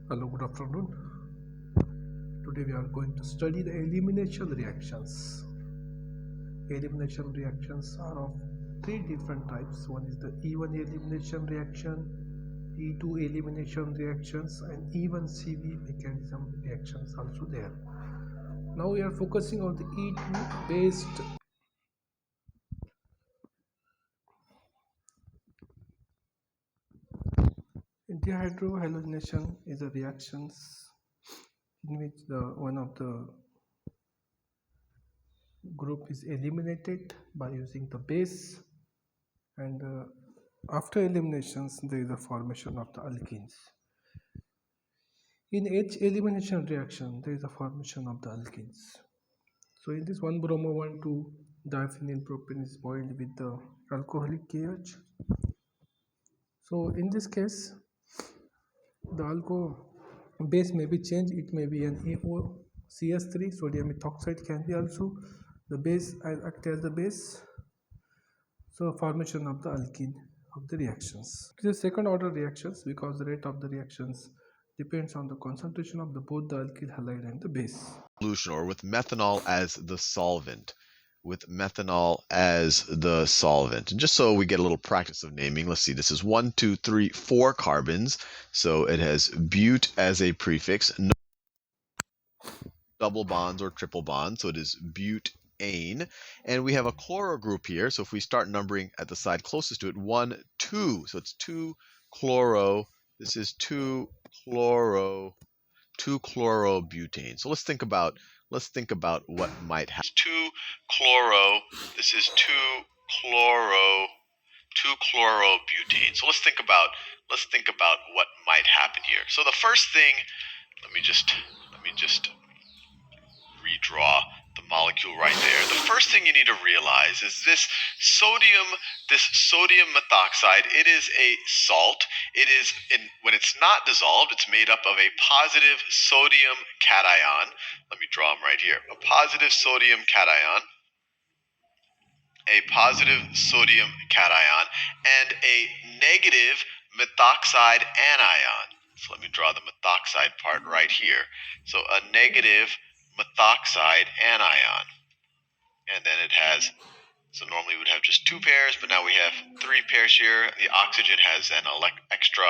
Hello, good afternoon. Today we are going to study the elimination reactions. Elimination reactions are of three different types. One is the E1 elimination reaction, E2 elimination reactions, and even CV mechanism reactions also there. Now we are focusing on the E2 based dihydrohalonation is a reactions in which one of the group is eliminated by using the base, and after eliminations there is a formation of the alkenes. In each elimination reaction there is a formation of the alkenes. So in this 1-bromo 1,2 diphenyl propane is boiled with the alcoholic KH. So in this case the alcohol base may be changed. It may be an AOCS3, sodium methoxide can be also the base, act as the base. So formation of the alkene of the reactions. It is second order reactions because the rate of the reactions depends on the concentration of both the alkyl halide and the base. Solution, or with methanol as the solvent. With methanol as the solvent. And just so we get a little practice of naming, let's see, this is 1, 2, 3, 4 carbons. So it has bute as a prefix, no double bonds or triple bonds. So it is butane. And we have a chloro group here. So if we start numbering at the side closest to it, 1, 2. So it's 2 chloro. This is 2 chlorobutane. So let's think about what might happen. 2 chloro. This is 2 chlorobutane. So let's think about what might happen here. So the first thing, let me just redraw the molecule right there. The first thing you need to realize is this sodium methoxide, it is a salt. It is, when it's not dissolved, it's made up of a positive sodium cation. Let me draw them right here. A positive sodium cation, and a negative methoxide anion. So let me draw the methoxide part right here. So a negative methoxide anion. And then it has, so normally we would have just 2 pairs, but now we have 3 pairs here. The oxygen has an extra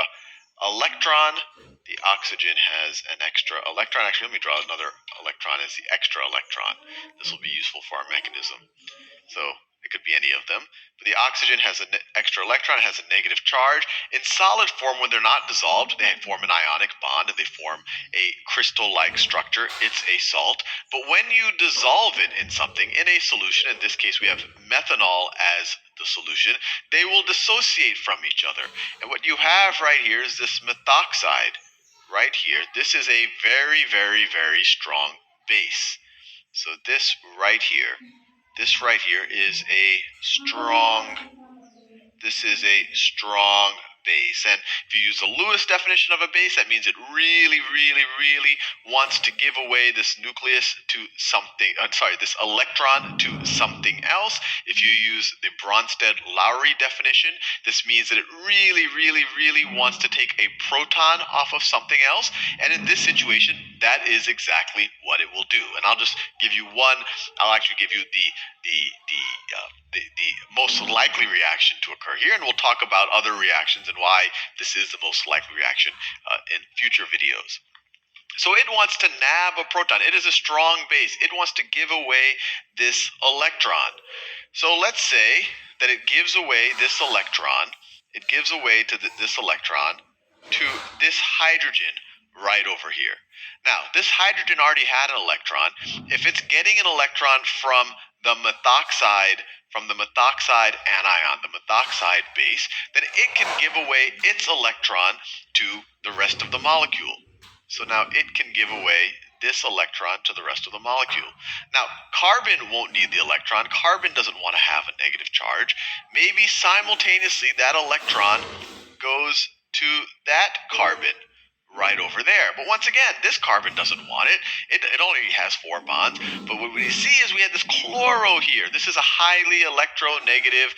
electron. The oxygen has an extra electron. Actually, let me draw another electron as the extra electron. This will be useful for our mechanism. So it could be any of them. But the oxygen has an extra electron, has a negative charge. In solid form, when they're not dissolved, they form an ionic bond and they form a crystal-like structure. It's a salt. But when you dissolve it in something, in a solution, in this case we have methanol as the solution, they will dissociate from each other. And what you have right here is this methoxide right here. This is a very, very, very strong base. So this right here is a strong base. And if you use the Lewis definition of a base, that means it really, really, really wants to give away this nucleus to something, this electron to something else. If you use the Bronsted-Lowry definition, this means that it really, really, really wants to take a proton off of something else. And in this situation, that is exactly what it will do. And I'll just give you I'll actually give you the most likely reaction to occur here, and we'll talk about other reactions and why this is the most likely reaction in future videos. So it wants to nab a proton. It is a strong base. It wants to give away this electron. So let's say that it gives away this electron. It gives away to this electron to this hydrogen right over here. Now, this hydrogen already had an electron. If it's getting an electron from the methoxide anion, the methoxide base, then it can give away its electron to the rest of the molecule. So now it can give away this electron to the rest of the molecule. Now, carbon won't need the electron. Carbon doesn't want to have a negative charge. Maybe simultaneously that electron goes to that carbon right over there. But once again, this carbon doesn't want it. It only has 4 bonds. But what we see is we have this chloro here. This is a highly electronegative,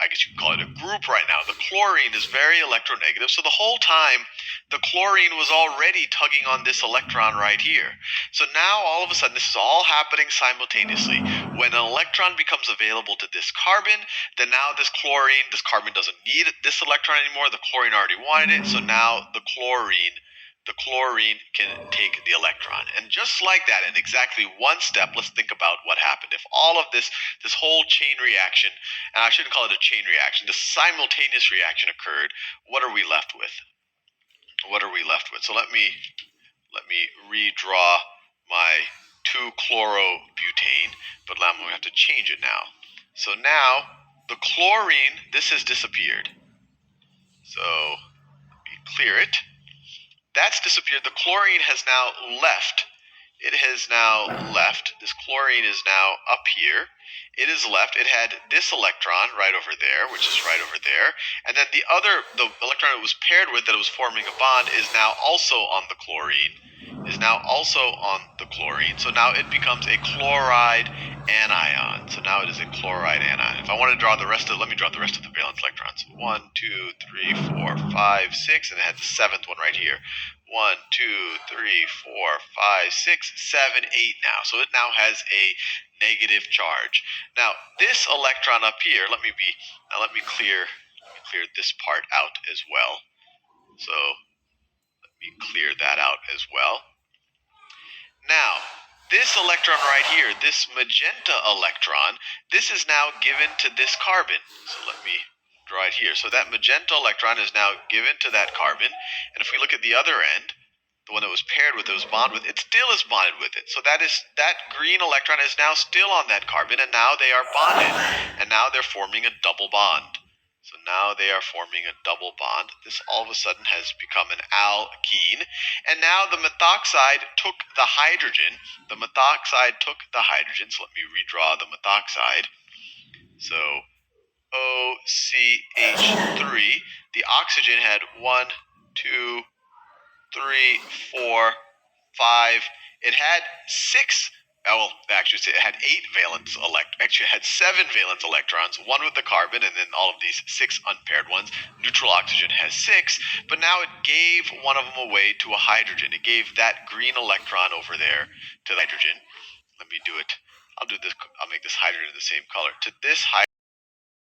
I guess you could call it a group right now. The chlorine is very electronegative. So the whole time the chlorine was already tugging on this electron right here. So now all of a sudden, this is all happening simultaneously. When an electron becomes available to this carbon, then now this carbon doesn't need this electron anymore. The chlorine already wanted it, so now the chlorine can take the electron. And just like that, in exactly one step, let's think about what happened. If all of this whole chain reaction, and I shouldn't call it a chain reaction, this simultaneous reaction occurred, what are we left with? So let me redraw my 2-chlorobutane, but I'm going to have to change it now. So now the chlorine, this has disappeared. So let me clear it. That's disappeared. The chlorine has now left. It has now left. This chlorine is now up here. It is left. It had this electron right over there, which is right over there. And then the electron it was paired with that it was forming a bond is now also on the chlorine. So now it becomes a chloride anion. So now it is a chloride anion. If I want to draw the rest of, let me draw the rest of the valence electrons. 1, 2, 3, 4, 5, 6, and it had the 7th one right here. 1, 2, 3, 4, 5, 6, 7, 8 now. So it now has a negative charge. Now this electron up here, let me clear this part out as well. So let me clear that out as well. Now, this electron right here, this magenta electron, this is now given to this carbon. So let me draw it here. So that magenta electron is now given to that carbon. And if we look at the other end, the one that was paired with, it was bonded with, it still is bonded with it. So that green electron is now still on that carbon, and now they are bonded. And now they're forming a double bond. So now they are forming a double bond. This all of a sudden has become an alkene. And now the methoxide took the hydrogen. So let me redraw the methoxide. So OCH3. The oxygen had 1, 2, 3, 4, 5. It had 6. Well, actually, it had 8 valence Actually, it had 7 valence electrons, one with the carbon, and then all of these 6 unpaired ones. Neutral oxygen has 6, but now it gave one of them away to a hydrogen. It gave that green electron over there to the hydrogen. Let me do it. I'll make this hydrogen the same color. To this hydrogen.